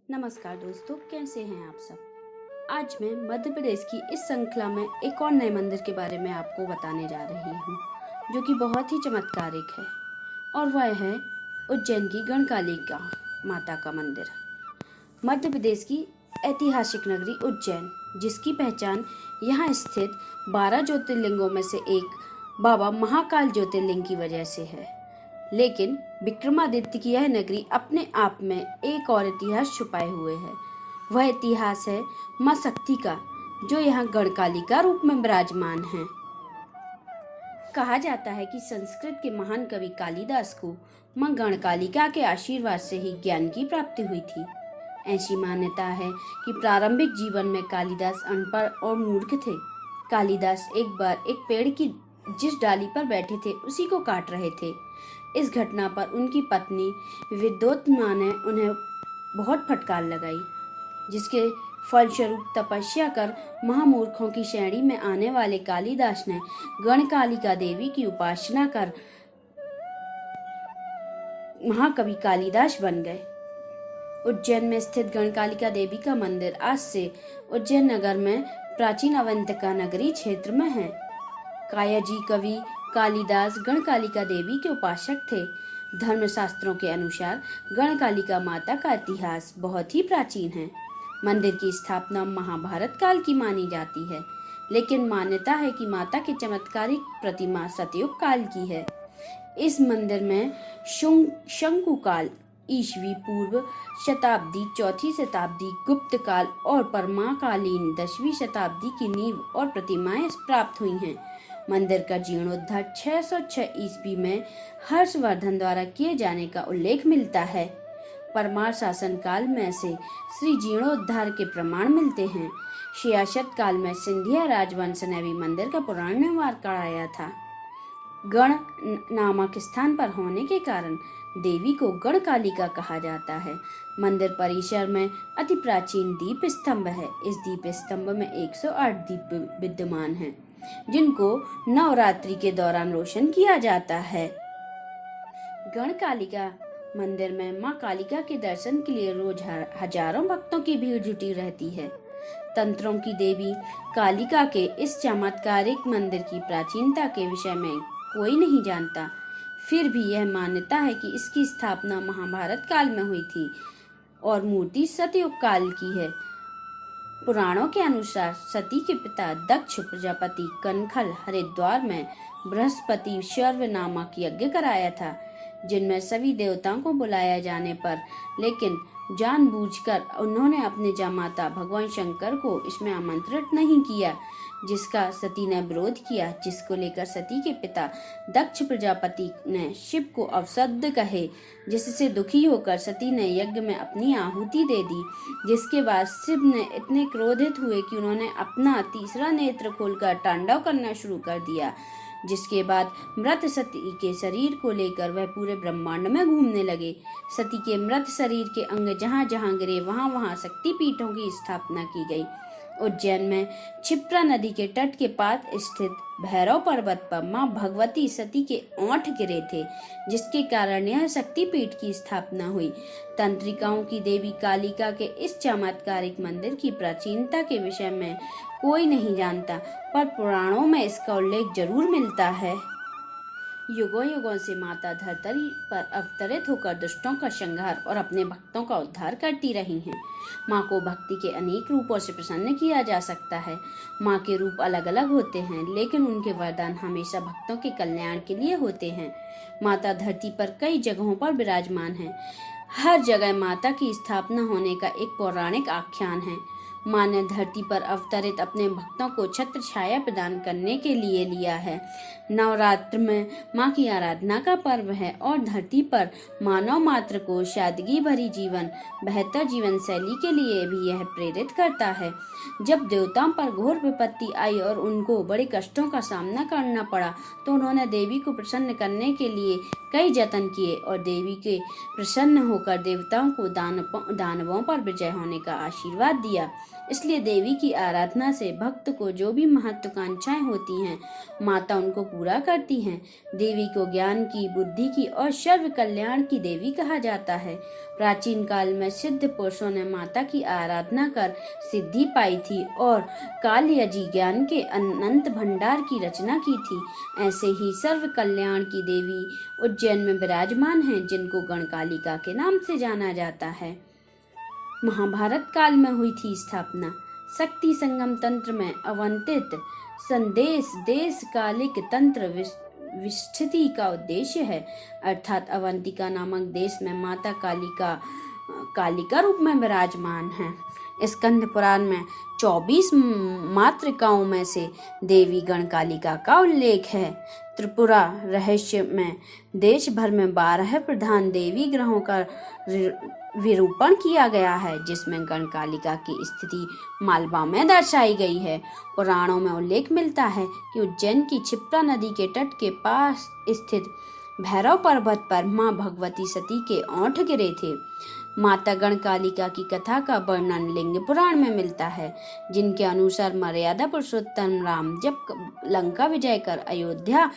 नमस्कार दोस्तों, कैसे हैं आप सब। आज मैं मध्य प्रदेश की इस श्रृंखला में एक और नए मंदिर के बारे में आपको बताने जा रही हूँ, जो कि बहुत ही चमत्कारिक है और वह है उज्जैन की गणकालिका माता का मंदिर। मध्य प्रदेश की ऐतिहासिक नगरी उज्जैन, जिसकी पहचान यहाँ स्थित 12 ज्योतिर्लिंगों में से एक बाबा महाकाल ज्योतिर्लिंग की वजह से है। लेकिन विक्रमादित्य की यह नगरी अपने आप में एक और इतिहास छुपाए हुए है। वह इतिहास है मां शक्ति का, जो यहाँ गणकालिका रूप में विराजमान है। कहा जाता है कि संस्कृत के महान कवि कालिदास को मां गणकालिका के आशीर्वाद से ही ज्ञान की प्राप्ति हुई थी। ऐसी मान्यता है कि प्रारंभिक जीवन में कालिदास अनपढ़ और मूर्ख थे। कालिदास एक बार एक पेड़ की जिस डाली पर बैठे थे उसी को काट रहे थे। इस घटना पर उनकी पत्नी विद्योत्मा ने उन्हें बहुत फटकार लगाई, जिसके फलस्वरूप तपस्या कर महामूर्खों की श्रेणी में आने वाले कालिदास ने गणकालिका देवी की उपासना कर महाकवि कालिदास बन गए। उज्जैन में स्थित गणकालिका देवी का मंदिर आज से उज्जैन नगर में प्राचीन अवंतिका नगरी क्षेत्र में है। कायाजी कवि कालिदास गणकालिका देवी के उपासक थे। धर्मशास्त्रों के अनुसार गणकालिका माता का इतिहास बहुत ही प्राचीन है। मंदिर की स्थापना महाभारत काल की मानी जाती है, लेकिन मान्यता है कि माता की चमत्कारिक प्रतिमा सतयुग काल की है। इस मंदिर में शंकु काल, ईस्वी पूर्व शताब्दी, चौथी शताब्दी, गुप्त काल और परमाकालीन 10वीं शताब्दी की नींव और प्रतिमाएं प्राप्त हुई हैं। मंदिर का जीर्णोद्धार 606 ईस्वी में हर्षवर्धन द्वारा किए जाने का उल्लेख मिलता है। परमार शासन काल में से श्री जीर्णोद्धार के प्रमाण मिलते हैं। सियासत काल में सिंधिया राजवंश ने भी मंदिर का पुनर्निर्माण कराया था। गण नामक स्थान पर होने के कारण देवी को गणकालिका कहा जाता है। मंदिर परिसर में अति प्राचीन दीप स्तंभ है। इस दीप स्तंभ में 108 दीप विद्यमान हैं, जिनको नवरात्रि के दौरान रोशन किया जाता है। गणकालिका मंदिर में मां कालिका के दर्शन के लिए रोज हजारों भक्तों की भीड़ जुटी रहती है। तंत्रों की देवी कालिका के इस चमत्कारिक मंदिर की प्राचीनता के विषय में कोई नहीं जानता। फिर भी यह मान्यता है कि इसकी स्थापना महाभारत काल में हुई थी और मूर्ति सतयुग काल की है। पुराणों के अनुसार सती के पिता दक्ष प्रजापति कनखल हरिद्वार में बृहस्पति शर्व नामक यज्ञ कराया था, जिनमें सभी देवताओं को बुलाया जाने पर लेकिन जानबूझकर उन्होंने अपने जामाता भगवान शंकर को इसमें आमंत्रित नहीं किया, जिसका सती ने विरोध किया, जिसको लेकर सती के पिता दक्ष प्रजापति ने शिव को अपशब्द कहे, जिससे दुखी होकर सती ने यज्ञ में अपनी आहुति दे दी। जिसके बाद शिव ने इतने क्रोधित हुए कि उन्होंने अपना तीसरा नेत्र खोलकर तांडव करना शुरू कर दिया। जिसके बाद मृत सती के शरीर को लेकर वह पूरे ब्रह्मांड में घूमने लगे। सती के मृत शरीर के अंग जहाँ जहाँ गिरे वहाँ वहाँ शक्तिपीठों की स्थापना की गई। उज्जैन में क्षिप्रा नदी के तट के पास स्थित भैरव पर्वत पर मां भगवती सती के ओंठ गिरे थे, जिसके कारण यह शक्तिपीठ की स्थापना हुई। तंत्रिकाओं की देवी कालिका के इस चमत्कारिक मंदिर की प्राचीनता के विषय में कोई नहीं जानता, पर पुराणों में इसका उल्लेख जरूर मिलता है। युगों युगों से माता धरती पर अवतरित होकर दुष्टों का संहार और अपने भक्तों का उद्धार करती रही हैं। माँ को भक्ति के अनेक रूपों से प्रसन्न किया जा सकता है। माँ के रूप अलग अलग होते हैं, लेकिन उनके वरदान हमेशा भक्तों के कल्याण के लिए होते हैं। माता धरती पर कई जगहों पर विराजमान है। हर जगह माता की स्थापना होने का एक पौराणिक आख्यान है। माँ ने धरती पर अवतरित अपने भक्तों को छत्र छाया प्रदान करने के लिए लिया है। नवरात्र में माँ की आराधना का पर्व है और धरती पर मानव मात्र को सादगी भरी जीवन, बेहतर जीवन शैली के लिए भी यह प्रेरित करता है। जब देवताओं पर घोर विपत्ति आई और उनको बड़े कष्टों का सामना करना पड़ा, तो उन्होंने देवी को प्रसन्न करने के लिए कई जतन किए और देवी के प्रसन्न होकर देवताओं को दानवों पर विजय होने का आशीर्वाद दिया। इसलिए देवी की आराधना से भक्त को जो भी महत्वाकांक्षाएं होती हैं, माता उनको पूरा करती हैं। देवी को ज्ञान की, बुद्धि की और सर्व कल्याण की देवी कहा जाता है। प्राचीन काल में सिद्ध पुरुषों ने माता की आराधना कर सिद्धि पाई थी और कालयजी ज्ञान के अनंत भंडार की रचना की थी। ऐसे ही सर्व कल्याण की देवी उज्जैन में विराजमान हैं, जिनको गणकालिका के नाम से जाना जाता है। महाभारत काल में हुई थी स्थापना। शक्ति संगम तंत्र में अवंतित संदेश देश कालिक तंत्र विस्थिति का उद्देश्य है, अर्थात अवंतिका नामक देश में माता कालिका रूप में विराजमान है। स्कंद पुराण में 24 मातृकाओं में से देवी गणकालिका का उल्लेख है। त्रिपुरा रहस्य में देश भर में 12 प्रधान देवी ग्रहों का विरूपण किया गया है, जिसमें गणकालिका की स्थिति मालवा में दर्शाई गई है। पुराणों में उल्लेख मिलता है कि उज्जैन की क्षिप्रा नदी के तट के पास स्थित भैरव पर्वत पर मां भगवती सती के ओंठ गिरे थे। माता गणकालिका की कथा का वर्णन लिंग पुराण में मिलता है, जिनके अनुसार मर्यादा पुरुषोत्तम राम जब लंका विजय कर अयोध्या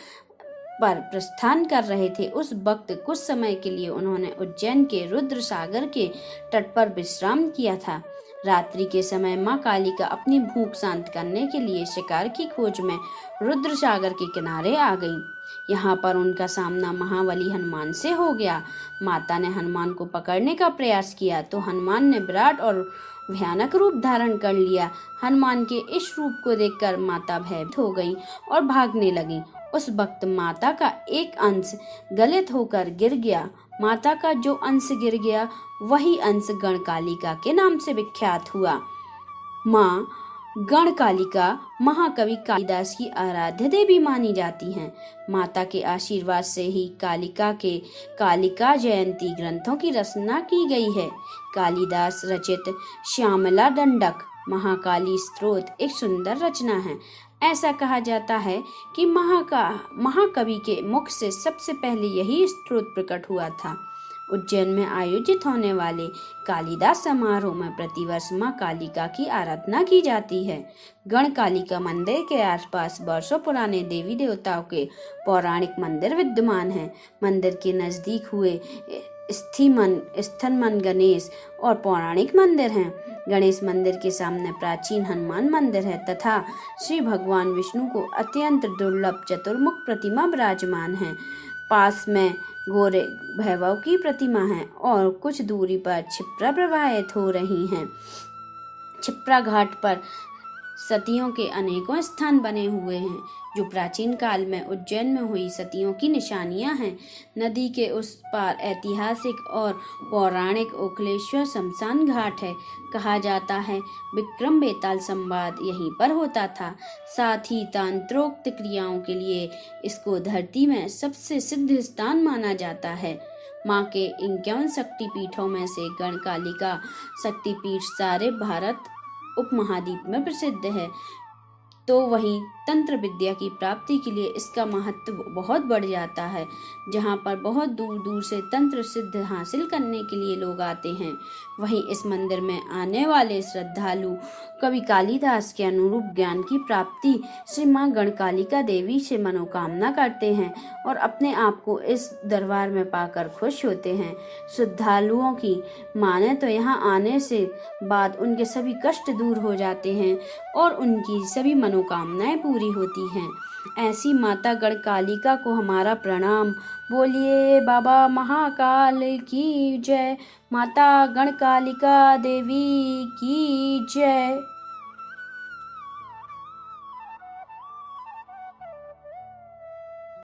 पर प्रस्थान कर रहे थे, उस वक्त कुछ समय के लिए उन्होंने उज्जैन के रुद्र सागर के तट पर विश्राम किया था। रात्रि के समय मां कालिका अपनी भूख शांत करने के लिए शिकार की खोज में रुद्र सागर के किनारे आ गईं। यहाँ पर उनका सामना महाबली हनुमान से हो गया। माता ने हनुमान को पकड़ने का प्रयास किया तो हनुमान ने विराट और भयानक रूप धारण कर लिया। हनुमान के इस रूप को देखकर माता भयभीत हो गई और भागने लगी। उस वक्त माता का एक अंश गलित होकर गिर गया। माता का जो अंश गिर गया वही अंश गणकालिका के नाम से विख्यात हुआ। माँ गणकालिका महाकवि कालिदास की आराध्य देवी मानी जाती हैं। माता के आशीर्वाद से ही कालिका जयंती ग्रंथों की रचना की गई है। कालिदास रचित श्यामला दंडक महाकाली स्तोत्र एक सुंदर रचना है। ऐसा कहा जाता है कि महाकवि के मुख से सबसे पहले यही स्तोत्र प्रकट हुआ था। उज्जैन में आयोजित होने वाले कालिदास समारोह में प्रतिवर्ष मां कालिका की आराधना की जाती है। गणकालिका मंदिर के आसपास वर्षों पुराने देवी देवताओं के पौराणिक मंदिर विद्यमान हैं। मंदिर के नजदीक हुए स्थनमन गणेश और पौराणिक मंदिर हैं। गणेश मंदिर के सामने प्राचीन हनुमान मंदिर है तथा श्री भगवान विष्णु को अत्यंत दुर्लभ चतुर्मुख प्रतिमा विराजमान है। पास में गोरे भैरव की प्रतिमा है और कुछ दूरी पर क्षिप्रा प्रवाहित हो रही हैं। क्षिप्रा घाट पर सतियों के अनेकों स्थान बने हुए हैं, जो प्राचीन काल में उज्जैन में हुई सतियों की निशानियां हैं। नदी के उस पार ऐतिहासिक और पौराणिक ओखलेश्वर शमशान घाट है। कहा जाता है विक्रम बेताल संवाद यहीं पर होता था। साथ ही तंत्रोक्त क्रियाओं के लिए इसको धरती में सबसे सिद्ध स्थान माना जाता है। माँ के 51 शक्तिपीठों में से गणकालिका शक्तिपीठ सारे भारत उपमहाद्वीप में प्रसिद्ध है, तो वहीं तंत्र विद्या की प्राप्ति के लिए इसका महत्व बहुत बढ़ जाता है। जहाँ पर बहुत दूर दूर से तंत्र सिद्ध हासिल करने के लिए लोग आते हैं, वहीं इस मंदिर में आने वाले श्रद्धालु कवि कालिदास के अनुरूप ज्ञान की प्राप्ति श्री माँ गणकालिका देवी से मनोकामना करते हैं और अपने आप को इस दरबार में पाकर खुश होते हैं। श्रद्धालुओं की माने तो यहाँ आने से बाद उनके सभी कष्ट दूर हो जाते हैं और उनकी सभी मनोकामनाएं पूरी होती हैं। ऐसी माता गणकालिका को हमारा प्रणाम। बोलिए बाबा महाकाल की जय, माता गणकालिका देवी की जय।